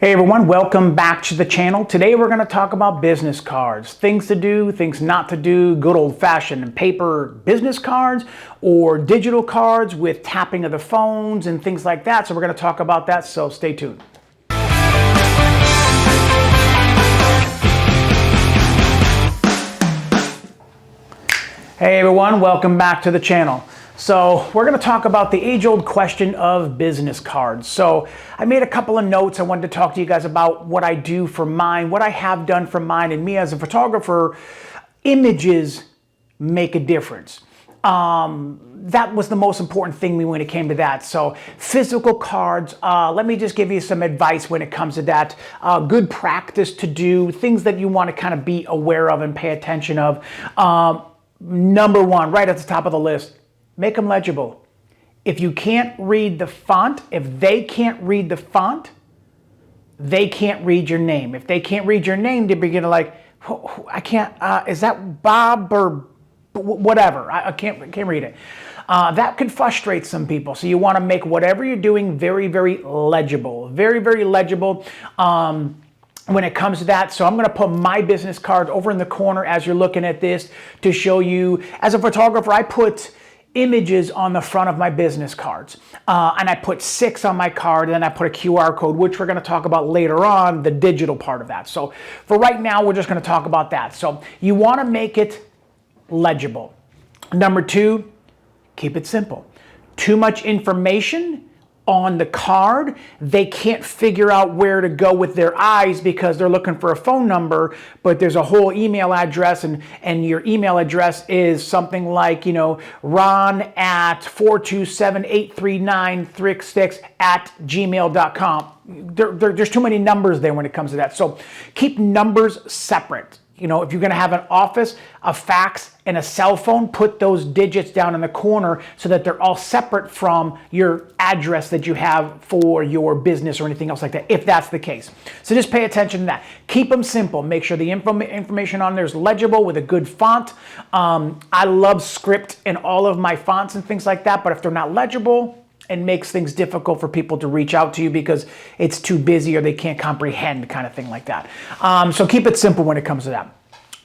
Hey everyone, welcome back to the channel. Today we're going to talk about business cards. Things to do, things not to do, good old-fashioned paper business cards or digital cards with tapping of the phones and things like that. So we're going to talk about that, so stay tuned. Hey everyone, welcome back to the channel. So we're going to talk about the age-old question of business cards. So I made a couple of notes. I wanted to talk to you guys about what I do for mine, what I have done for mine, and me as a photographer. Images make a difference. That was the most important thing when it came to that. So physical cards, let me just give you some advice when it comes to that. Good practice to do, things that you want to kind of be aware of and pay attention of. Number one, right at the top of the list, make them legible. If you can't read the font, if they can't read the font, they can't read your name. If they can't read your name, they begin to like, I can't, is that Bob or whatever? I can't read it. That could frustrate some people. So you want to make whatever you're doing very, very legible. Very, very legible. When it comes to that. So I'm going to put my business card over in the corner as you're looking at this to show you. As a photographer, I put images on the front of my business cards. And I put 6 on my card, and then I put a QR code, which we're going to talk about later on, the digital part of that. So for right now, we're just going to talk about that. So you want to make it legible. Number 2, keep it simple. Too much information on the card, they can't figure out where to go with their eyes because they're looking for a phone number, but there's a whole email address, and your email address is something like, Ron at 427-839-36 @gmail.com. There's too many numbers there when it comes to that. So keep numbers separate. If you're going to have an office, a fax, and a cell phone, put those digits down in the corner so that they're all separate from your address that you have for your business or anything else like that, if that's the case. So just pay attention to that. Keep them simple. Make sure the information on there is legible with a good font. I love script in all of my fonts and things like that, but if they're not legible, it makes things difficult for people to reach out to you because it's too busy or they can't comprehend, kind of thing like that. So keep it simple when it comes to that.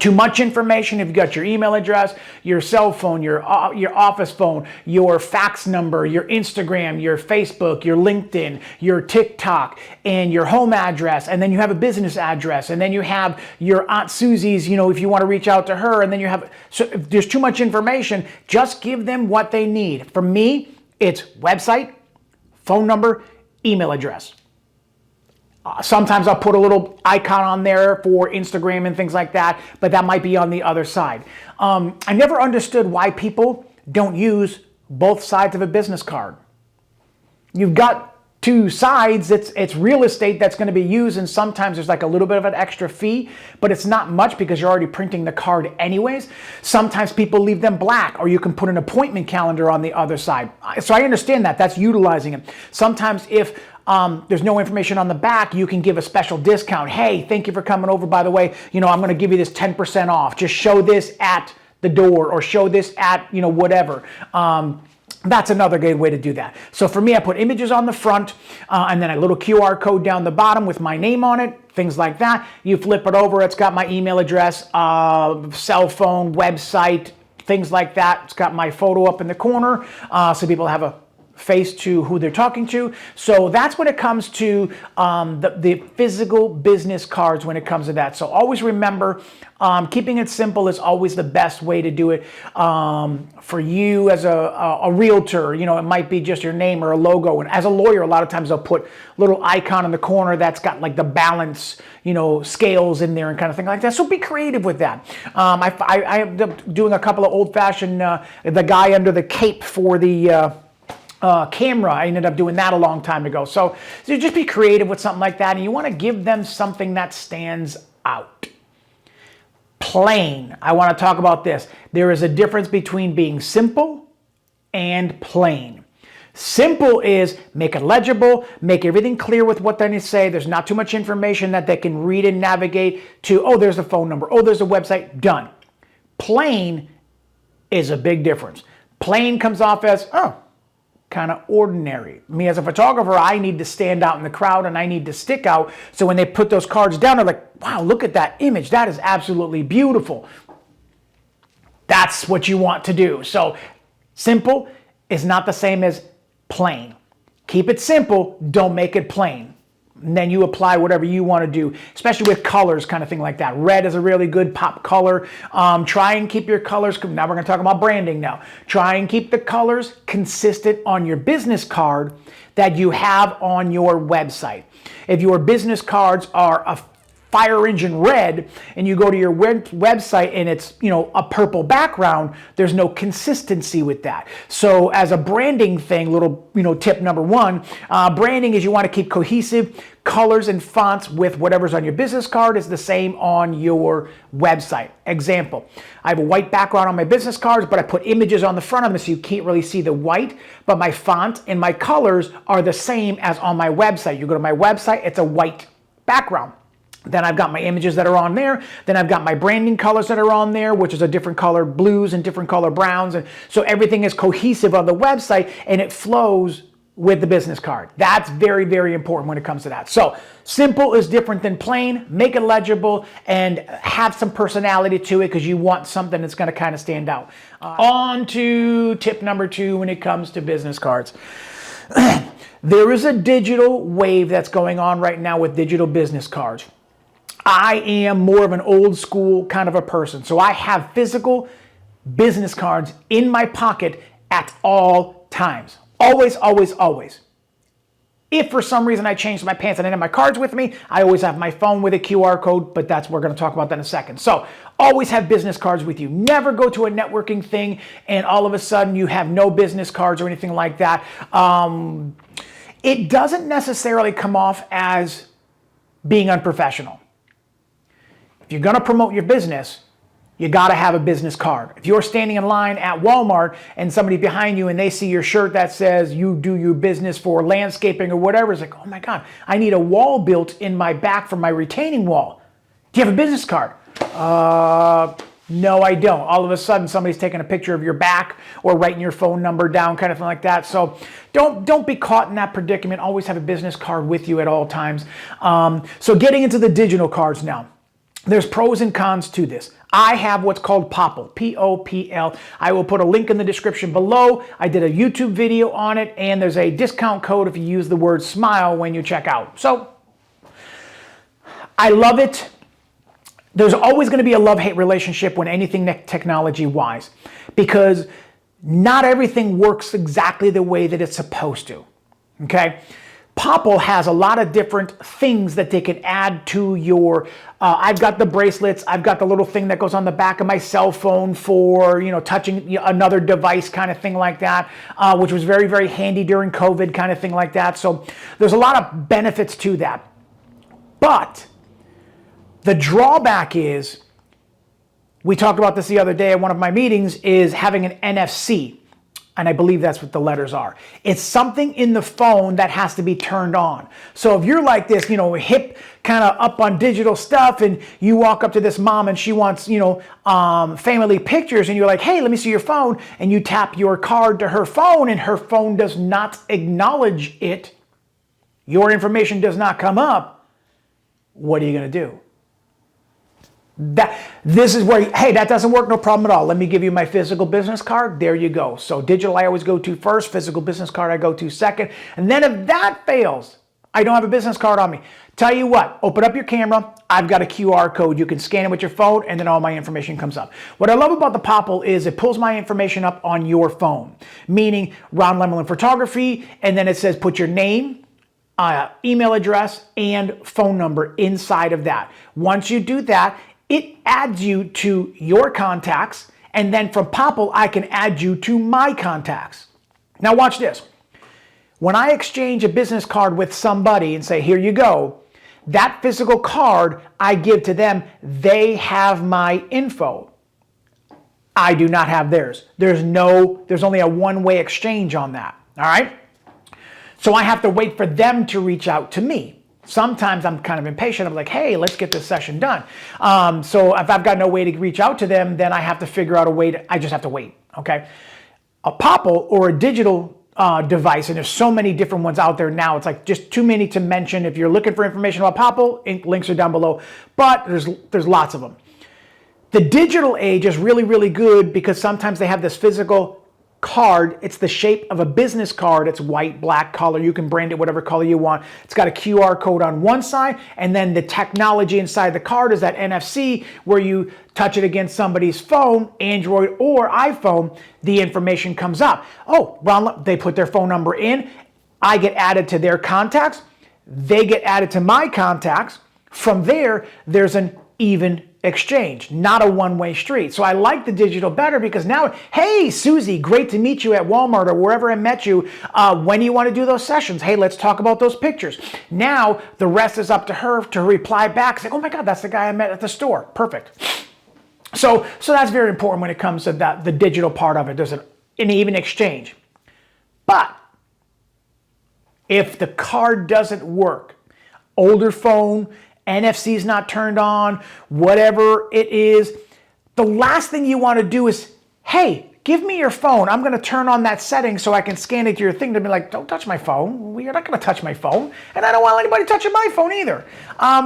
Too much information, if you've got your email address, your cell phone, your office phone, your fax number, your Instagram, your Facebook, your LinkedIn, your TikTok, and your home address, and then you have a business address, and then you have your Aunt Susie's, if you want to reach out to her, and then you have, so if there's too much information, just give them what they need. For me, it's website, phone number, email address. Sometimes I'll put a little icon on there for Instagram and things like that, but that might be on the other side. I never understood why people don't use both sides of a business card. You've got 2 sides, it's real estate that's going to be used, and sometimes there's like a little bit of an extra fee, but it's not much because you're already printing the card anyways. Sometimes people leave them black, or you can put an appointment calendar on the other side. So I understand that's utilizing it. Sometimes if there's no information on the back, you can give a special discount. Hey, thank you for coming over. By the way, I'm going to give you this 10% off. Just show this at the door or show this at, whatever. That's another good way to do that. So for me, I put images on the front and then a little QR code down the bottom with my name on it, things like that. You flip it over, it's got my email address, cell phone, website, things like that. It's got my photo up in the corner so people have a face to who they're talking to. So that's when it comes to the physical business cards when it comes to that. So always remember, keeping it simple is always the best way to do it. For you as a realtor, it might be just your name or a logo. And as a lawyer, a lot of times I'll put a little icon in the corner that's got like the balance, scales in there and kind of thing like that. So be creative with that. I ended up doing a couple of old-fashioned, the guy under the cape for the camera. I ended up doing that a long time ago. So just be creative with something like that, and you want to give them something that stands out. Plain. I want to talk about this. There is a difference between being simple and plain. Simple is make it legible, make everything clear with what they say. There's not too much information that they can read and navigate to, oh, there's a phone number, oh, there's a website, done. Plain is a big difference. Plain comes off as, oh, kind of ordinary. Me as a photographer, I need to stand out in the crowd and I need to stick out. So when they put those cards down, they're like, wow, look at that image. That is absolutely beautiful. That's what you want to do. So simple is not the same as plain. Keep it simple, don't make it plain. And then you apply whatever you want to do, especially with colors, kind of thing like that. Red is a really good pop color. Try and keep your colors, now we're going to talk about branding now. Try and keep the colors consistent on your business card that you have on your website. If your business cards are a fire engine red and you go to your website and it's, a purple background, there's no consistency with that. So as a branding thing, little, tip number one, branding is you want to keep cohesive colors and fonts with whatever's on your business card is the same on your website. Example, I have a white background on my business cards, but I put images on the front of them so you can't really see the white, but my font and my colors are the same as on my website. You go to my website, it's a white background. Then I've got my images that are on there. Then I've got my branding colors that are on there, which is a different color blues and different color browns. And so everything is cohesive on the website and it flows with the business card. That's very, very important when it comes to that. So simple is different than plain. Make it legible and have some personality to it because you want something that's going to kind of stand out. On to tip number 2 when it comes to business cards. There is a digital wave that's going on right now with digital business cards. I am more of an old school kind of a person. So I have physical business cards in my pocket at all times. Always, always, always. If for some reason I changed my pants and I didn't have my cards with me, I always have my phone with a QR code, but we're going to talk about that in a second. So always have business cards with you. Never go to a networking thing and all of a sudden you have no business cards or anything like that. It doesn't necessarily come off as being unprofessional. If you're going to promote your business, you got to have a business card. If you're standing in line at Walmart and somebody behind you and they see your shirt that says you do your business for landscaping or whatever, it's like, oh my God, I need a wall built in my back for my retaining wall. Do you have a business card? No, I don't. All of a sudden, somebody's taking a picture of your back or writing your phone number down, kind of thing like that. So don't be caught in that predicament. Always have a business card with you at all times. So getting into the digital cards now. There's pros and cons to this. I have what's called Popl, P-O-P-L. I will put a link in the description below. I did a YouTube video on it, and there's a discount code if you use the word SMILE when you check out. So I love it. There's always going to be a love-hate relationship when anything technology-wise, because not everything works exactly the way that it's supposed to, okay? Popl has a lot of different things that they can add to your, I've got the bracelets, I've got the little thing that goes on the back of my cell phone for, touching another device kind of thing like that, which was very, very handy during COVID kind of thing like that. So there's a lot of benefits to that. But the drawback is, we talked about this the other day at one of my meetings, is having an NFC. And I believe that's what the letters are. It's something in the phone that has to be turned on. So if you're like this, hip, kind of up on digital stuff, and you walk up to this mom and she wants, family pictures, and you're like, hey, let me see your phone, and you tap your card to her phone, and her phone does not acknowledge it, your information does not come up, what are you going to do? This is where, hey, that doesn't work, no problem at all. Let me give you my physical business card. There you go. So digital I always go to first, physical business card I go to second. And then if that fails, I don't have a business card on me. Tell you what, open up your camera. I've got a QR code. You can scan it with your phone and then all my information comes up. What I love about the Popl is it pulls my information up on your phone, meaning Ron Lemelin Photography, and then it says put your name, email address, and phone number inside of that. Once you do that, it adds you to your contacts, and then from Popl, I can add you to my contacts. Now watch this. When I exchange a business card with somebody and say, here you go, that physical card I give to them, they have my info. I do not have theirs. There's only a one-way exchange on that, all right? So I have to wait for them to reach out to me. Sometimes I'm kind of impatient. I'm like, hey, let's get this session done. So if I've got no way to reach out to them, then I have to figure out a way I just have to wait, okay? A Popl or a digital device, and there's so many different ones out there now. It's like just too many to mention. If you're looking for information about Popl, links are down below, but there's lots of them. The digital age is really, really good because sometimes they have this physical card. It's the shape of a business card. It's white, black color. You can brand it whatever color you want. It's got a QR code on one side, and then the technology inside the card is that NFC where you touch it against somebody's phone, Android or iPhone, the information comes up. Oh, well, they put their phone number in. I get added to their contacts. They get added to my contacts. From there, there's an even exchange, not a one-way street. So I like the digital better because now, hey, Susie, great to meet you at Walmart or wherever I met you. When do you want to do those sessions? Hey, let's talk about those pictures. Now, the rest is up to her to reply back. Say, oh my God, that's the guy I met at the store. Perfect. So that's very important when it comes to the digital part of it. There's an even exchange. But if the card doesn't work, older phone, NFC is not turned on, whatever it is, the last thing you want to do is, hey, give me your phone. I'm going to turn on that setting so I can scan it to your thing to be like, don't touch my phone. You're not going to touch my phone. And I don't want anybody touching my phone either.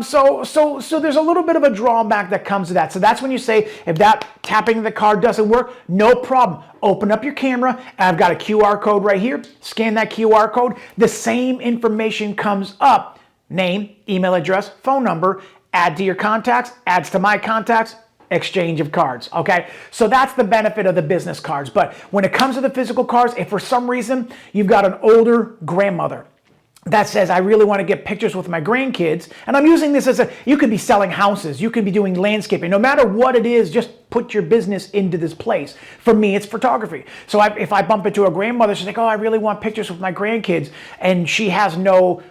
So there's a little bit of a drawback that comes to that. So that's when you say, if that tapping the card doesn't work, no problem. Open up your camera. I've got a QR code right here. Scan that QR code. The same information comes up. Name, email address, phone number, add to your contacts, adds to my contacts, exchange of cards, okay? So that's the benefit of the business cards. But when it comes to the physical cards, if for some reason you've got an older grandmother that says, I really want to get pictures with my grandkids, and I'm using this as you could be selling houses, you could be doing landscaping, no matter what it is, just put your business into this place. For me, it's photography. So if I bump into a grandmother, she's like, oh, I really want pictures with my grandkids, and she has no,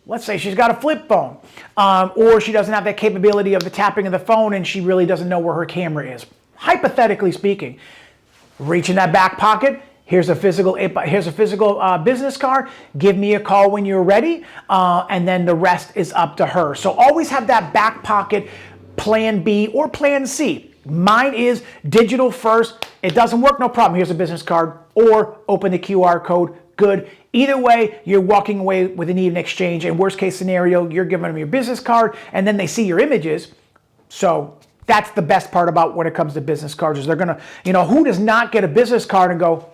let's say she's got a flip phone, or she doesn't have that capability of the tapping of the phone and she really doesn't know where her camera is. Hypothetically speaking, reach in that back pocket, here's a physical business card, give me a call when you're ready, and then the rest is up to her. So always have that back pocket plan B or plan C. Mine is digital first. It doesn't work, no problem. Here's a business card, or open the QR code. Good. Either way, you're walking away with an even exchange. In worst case scenario, you're giving them your business card and then they see your images. So that's the best part about when it comes to business cards is they're going to, who does not get a business card and go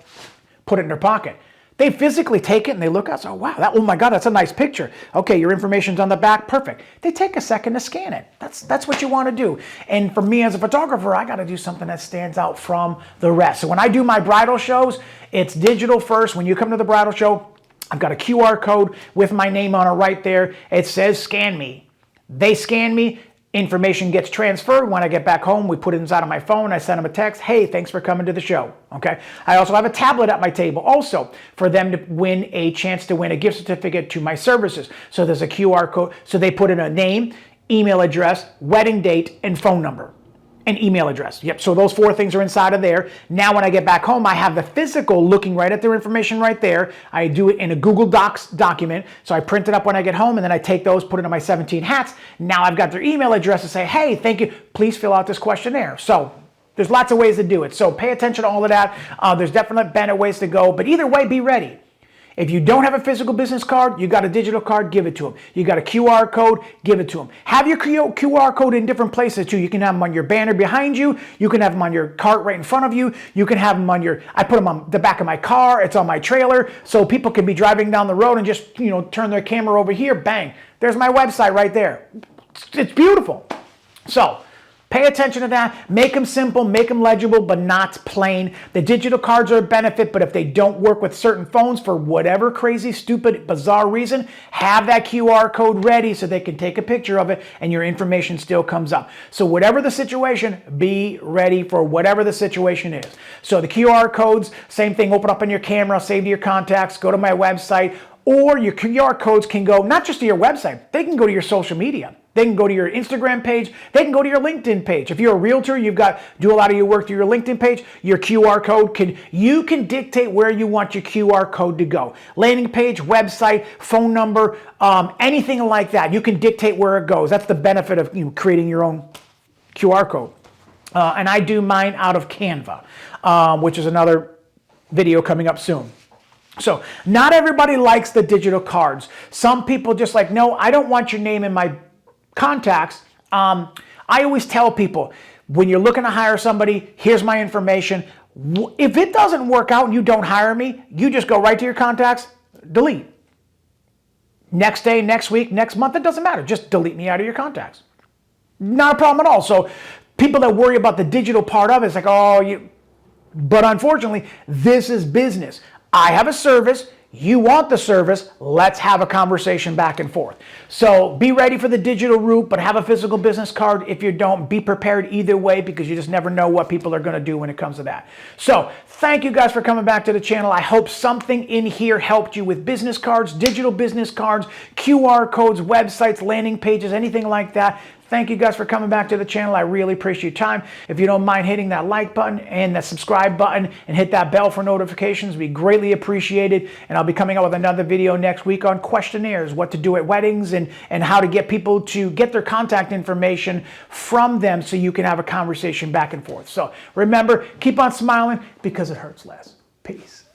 put it in their pocket? They physically take it and they look out. So, wow, oh my God, that's a nice picture. Okay, your information's on the back. Perfect. They take a second to scan it. That's what you want to do. And for me as a photographer, I got to do something that stands out from the rest. So when I do my bridal shows, it's digital first. When you come to the bridal show, I've got a QR code with my name on it right there. It says scan me. They scan me. Information gets transferred. When I get back home, we put it inside of my phone. I send them a text. Hey, thanks for coming to the show. Okay. I also have a tablet at my table also for them to win a chance to win a gift certificate to my services. So there's a QR code. So they put in a name, email address, wedding date, and phone number. An email address. Yep. So those 4 things are inside of there. Now when I get back home, I have the physical looking right at their information right there. I do it in a Google Docs document. So I print it up when I get home and then I take those, put it in my 17 hats. Now I've got their email address to say, hey, thank you. Please fill out this questionnaire. So there's lots of ways to do it. So pay attention to all of that. There's definitely better ways to go, but either way, be ready. If you don't have a physical business card, you got a digital card, give it to them. You got a QR code, give it to them. Have your QR code in different places too. You can have them on your banner behind you. You can have them on your cart right in front of you. You can have them on I put them on the back of my car. It's on my trailer. So people can be driving down the road and just, turn their camera over here. Bang. There's my website right there. It's beautiful. So pay attention to that. Make them simple, make them legible, but not plain. The digital cards are a benefit, but if they don't work with certain phones for whatever crazy, stupid, bizarre reason, have that QR code ready so they can take a picture of it and your information still comes up. So whatever the situation, be ready for whatever the situation is. So the QR codes, same thing, open up on your camera, save to your contacts, go to my website, or your QR codes can go not just to your website, they can go to your social media. They can go to your Instagram page. They can go to your LinkedIn page. If you're a realtor, do a lot of your work through your LinkedIn page. Your QR code you can dictate where you want your QR code to go. Landing page, website, phone number, anything like that. You can dictate where it goes. That's the benefit of creating your own QR code. And I do mine out of Canva, which is another video coming up soon. So not everybody likes the digital cards. Some people just like, no, I don't want your name in my contacts. I always tell people, when you're looking to hire somebody, here's my information. If it doesn't work out and you don't hire me, you just go right to your contacts, delete. Next day, next week, next month, it doesn't matter. Just delete me out of your contacts. Not a problem at all. So people that worry about the digital part of it, it's like, but unfortunately, this is business. I have a service. You want the service. Let's have a conversation back and forth. So be ready for the digital route, but have a physical business card. If you don't, be prepared either way, because you just never know what people are going to do when it comes to that. So thank you guys for coming back to the channel. I hope something in here helped you with business cards, digital business cards, QR codes, websites, landing pages, anything like that. Thank you guys for coming back to the channel. I really appreciate your time. If you don't mind hitting that like button and that subscribe button and hit that bell for notifications, we greatly appreciate it. And I'll be coming out with another video next week on questionnaires, what to do at weddings, and how to get people to get their contact information from them so you can have a conversation back and forth. So remember, keep on smiling because it hurts less. Peace.